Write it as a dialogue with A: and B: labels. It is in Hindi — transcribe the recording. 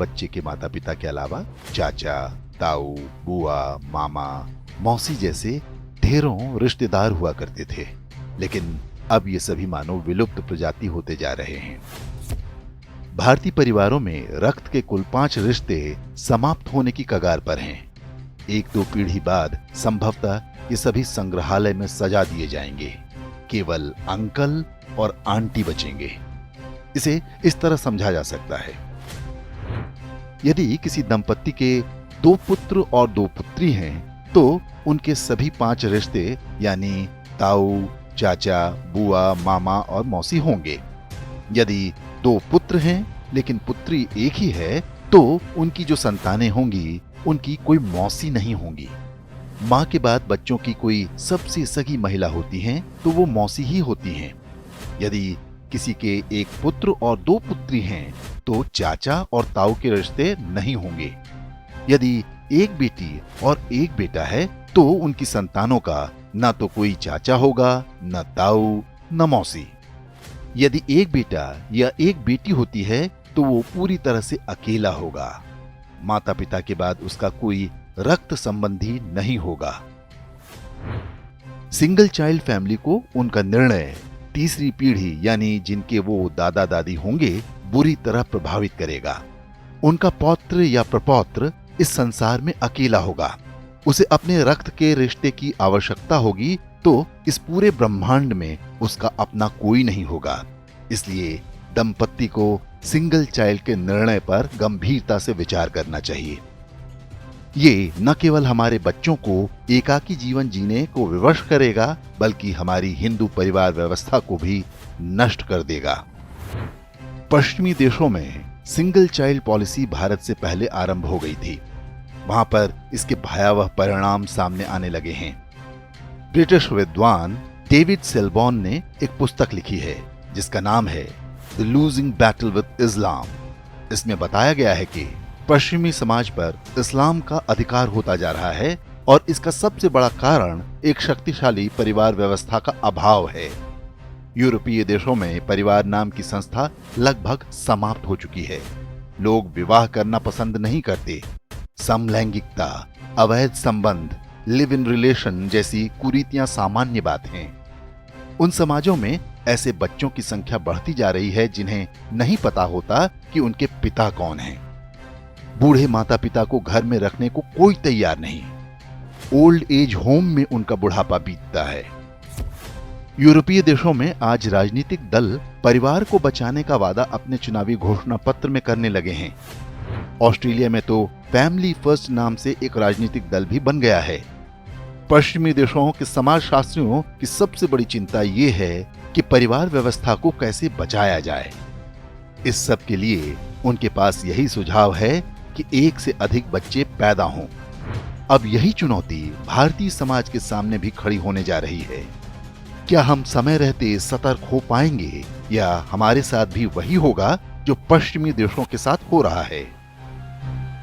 A: बच्चे के माता पिता के अलावा चाचा, ताऊ, बुआ, मामा, मौसी जैसे ढेरों रिश्तेदार हुआ करते थे, लेकिन अब ये सभी मानो विलुप्त प्रजाति होते जा रहे हैं। भारतीय परिवारों में रक्त के कुल 5 रिश्ते समाप्त होने की कगार पर हैं। 1-2 पीढ़ी बाद संभवतः ये सभी संग्रहालय में सजा दिए जाएंगे। केवल अंकल और आंटी बचेंगे। इसे इस तरह समझा जा सकता है, यदि किसी दंपत्ति के 2 पुत्र और 2 पुत्री हैं, तो उनके सभी 5 रिश्ते यानी ताऊ, चाचा, बुआ, मामा और मौसी होंगे। यदि 2 पुत्र हैं लेकिन पुत्री एक ही है, तो उनकी जो संतानें होंगी उनकी कोई मौसी नहीं होंगी। माँ के बाद बच्चों की कोई सबसे सगी महिला होती हैं तो वो मौसी ही होती हैं। यदि किसी के 1 पुत्र और 2 पुत्री हैं तो चाचा और ताऊ के रिश्ते नहीं होंगे। यदि 1 बेटी और 1 बेटा है तो उनकी संतानों का न तो कोई चाचा होगा, न ताऊ, न मौसी। यदि 1 बेटा या 1 बेटी होती है तो वो पूरी तरह से अकेला होगा। माता पिता के बाद उसका कोई रक्त संबंधी नहीं होगा। सिंगल चाइल्ड फैमिली को उनका निर्णय तीसरी पीढ़ी यानी जिनके वो दादा दादी होंगे बुरी तरह प्रभावित करेगा। उनका पौत्र या प्रपौत्र इस संसार में अकेला होगा। उसे अपने रक्त के रिश्ते की आवश्यकता होगी, तो इस पूरे ब्रह्मांड में उसका अपना कोई नहीं होगा। इसलिए दंपत्ति को सिंगल चाइल्ड के निर्णय पर गंभीरता से विचार करना चाहिए। ये न केवल हमारे बच्चों को एकाकी जीवन जीने को विवश करेगा, बल्कि हमारी हिंदू परिवार व्यवस्था को भी नष्ट कर देगा। पश्चिमी देशों में सिंगल चाइल्ड पॉलिसी भारत से पहले आरंभ हो गई थी। वहां पर इसके भयावह परिणाम सामने आने लगे हैं। ब्रिटिश विद्वान डेविड सेलबॉर्न ने एक पुस्तक लिखी है जिसका नाम है द लूजिंग बैटल विद इस्लाम। इसमें बताया गया है कि पश्चिमी समाज पर इस्लाम का अधिकार होता जा रहा है और इसका सबसे बड़ा कारण एक शक्तिशाली परिवार व्यवस्था का अभाव है। यूरोपीय देशों में परिवार नाम की संस्था लगभग समाप्त हो चुकी है। लोग विवाह करना पसंद नहीं करते। समलैंगिकता, अवैध संबंध, लिव इन रिलेशन जैसी कुरीतियां सामान्य बात हैं। उन समाजों में ऐसे बच्चों की संख्या बढ़ती जा रही है जिन्हें नहीं पता होता कि उनके पिता कौन हैं। बूढ़े माता पिता को घर में रखने को कोई तैयार नहीं। ओल्ड एज होम में उनका बुढ़ापा बीतता है। यूरोपीय देशों में आज राजनीतिक दल परिवार को बचाने का वादा अपने चुनावी घोषणा पत्र में करने लगे हैं। ऑस्ट्रेलिया में तो फैमिली फर्स्ट नाम से एक राजनीतिक दल भी बन गया है। पश्चिमी देशों के समाजशास्त्रियों की सबसे बड़ी चिंता ये है कि परिवार व्यवस्था को कैसे बचाया जाए। इस सब के लिए उनके पास यही सुझाव है कि 1 से अधिक बच्चे पैदा हों। अब यही चुनौती भारतीय समाज के सामने भी खड़ी होने जा रही है। क्या हम समय रहते सतर्क हो पाएंगे या हमारे साथ भी वही होगा जो पश्चिमी देशों के साथ हो रहा है?